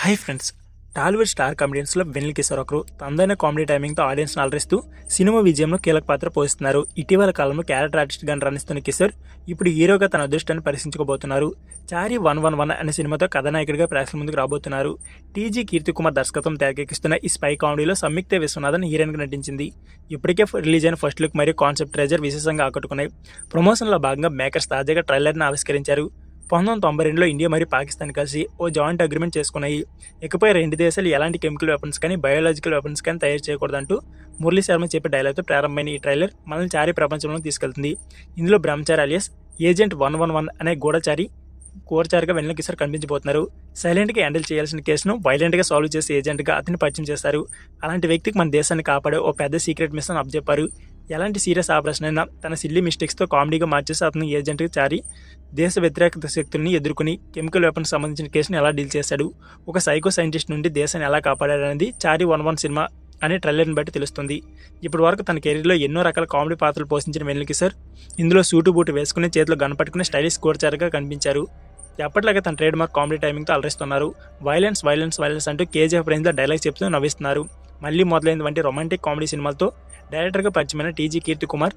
Hi friends, Tollywood star కామెడియన్స్లో వెన్నెల కిషోర్ ఒకరు. తనదైన comedy టైమింగ్తో ఆడియన్స్ని అలరిస్తూ సినిమా విజయంలో కీలక పాత్ర పోషిస్తున్నారు. ఇటీవల కాలంలో క్యారెక్టర్ ఆర్టిస్ట్గా రాణిస్తున్న కిషోర్ ఇప్పుడు హీరోగా తన అదృష్టాన్ని పరీక్షించుకోబోతున్నారు. చారి 111 అనే సినిమాతో కథానాయకుడిగా ప్రేక్షకుల ముందుకు రాబోతున్నారు. టీజీ కీర్తి కుమార్ దర్శకత్వం తెరకెక్కిస్తున్న ఈ స్పై కామెడీలో సంయుక్త విశ్వనాథన్ హీరోయిన్గా నటించింది. ఇప్పటికే రిలీజ్ అయిన ఫస్ట్ లుక్ మరియు కాన్సెప్ట్ ట్రైలర్ విశేషంగా ఆకట్టుకున్నాయి. ప్రమోషన్లో భాగంగా మేకర్స్ తాజాగా ట్రైలర్ని ఆవిష్కరించారు. 1992లో ఇండియా మరియు పాకిస్తాన్ కలిసి ఓ జాయింట్ అగ్రిమెంట్ చేసుకున్నాయి. ఇకపై రెండు దేశాలు ఎలాంటి కెమికల్ వెపన్స్ కానీ బయోలాజికల్ వెపన్స్ కానీ తయారు చేయకూడదంటూ మురళీ శర్మ చెప్పే డైలాగ్తో ప్రారంభమైన ఈ ట్రైలర్ మనల్ని చారి ప్రపంచంలోకి తీసుకెళ్తుంది. ఇందులో బ్రహ్మచారి అలియస్ ఏజెంట్ 111 అనే గూఢచారిగా వెన్నెల కిషోర్ కనిపించబోతున్నారు. సైలెంట్గా హ్యాండిల్ చేయాల్సిన కేసును వైలెంట్గా సాల్వ్ చేసే ఏజెంట్గా అతన్ని పరిచయం చేస్తారు. అలాంటి వ్యక్తికి మన దేశాన్ని కాపాడే ఓ పెద్ద సీక్రెట్ మిషన్ అప్పచెప్పారు. ఎలాంటి సీరియస్ ఆపరేషన్ అయినా తన సిల్లీ మిస్టేక్స్తో కామెడీగా మార్చేసి అతను ఏజెంట్గా చారి దేశ వ్యతిరేక శక్తుల్ని ఎదుర్కొని కెమికల్ వెపన్స్ సంబంధించిన కేసును ఎలా డీల్ చేశాడు, ఒక సైకో సైంటిస్ట్ నుండి దేశాన్ని ఎలా కాపాడాడనేది చారి 111 సినిమా అనే ట్రైలర్ని బట్టి తెలుస్తుంది. ఇప్పటి వరకు తన కెరీర్లో ఎన్నో రకాల కామెడీ పాత్రలు పోషించిన వెన్నెల కిషోర్ ఇందులో సూటు బూటు వేసుకుని చేతిలో గన్ పట్టుకుని స్టైలిష్ గూఢచారిగా కనిపించారు. ఎప్పటిలాగే తన ట్రేడ్ మార్క్ కామెడీ టైమింగ్తో అలరిస్తున్నారు. వైలెన్స్ వైలెన్స్ వైలెన్స్ అంటూ కేజీఎఫ్ రేంజ్లో డైలాగ్ చెప్తూ నవ్విస్తున్నారు. మళ్ళీ మొదలైన వంటి రొమాంటిక్ కామెడీ సినిమాలతో డైరెక్టర్గా పరిచయమైన టీజీ కీర్తి కుమార్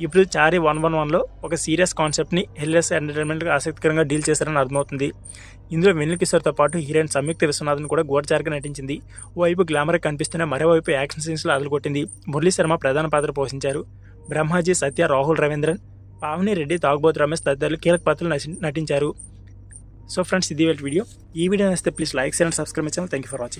ఇప్పుడు చారి 111లో ఒక సీరియస్ కాన్సెప్ట్ని హిల్లెస్ ఎంటర్టైన్మెంట్గా ఆసక్తికరంగా డీల్ చేశారని అర్థమవుతుంది. ఇందులో వెన్నెల కిషోర్తో పాటు హీరోయిన్ సంయుక్త విశ్వనాథన్ కూడా గూఢచారిగా నటించింది. ఓవైపు గ్లామర్ కనిపిస్తున్న మరోవైపు యాక్షన్ సీన్స్లో అదలుకొట్టింది. మురళీ శర్మ ప్రధాన పాత్ర పోషించారు. బ్రహ్మాజీ, సత్య, రాహుల్ రవీంద్రన్, పావని రెడ్డి, తాగుబోతు రమేష్ తదితరులు కీలక పాత్రలు నటించారు. సో ఫ్రెండ్స్, ఇది వీడియో. ఈ వీడియో నచ్చితే please like, share and subscribe my channel. Thank you for watching.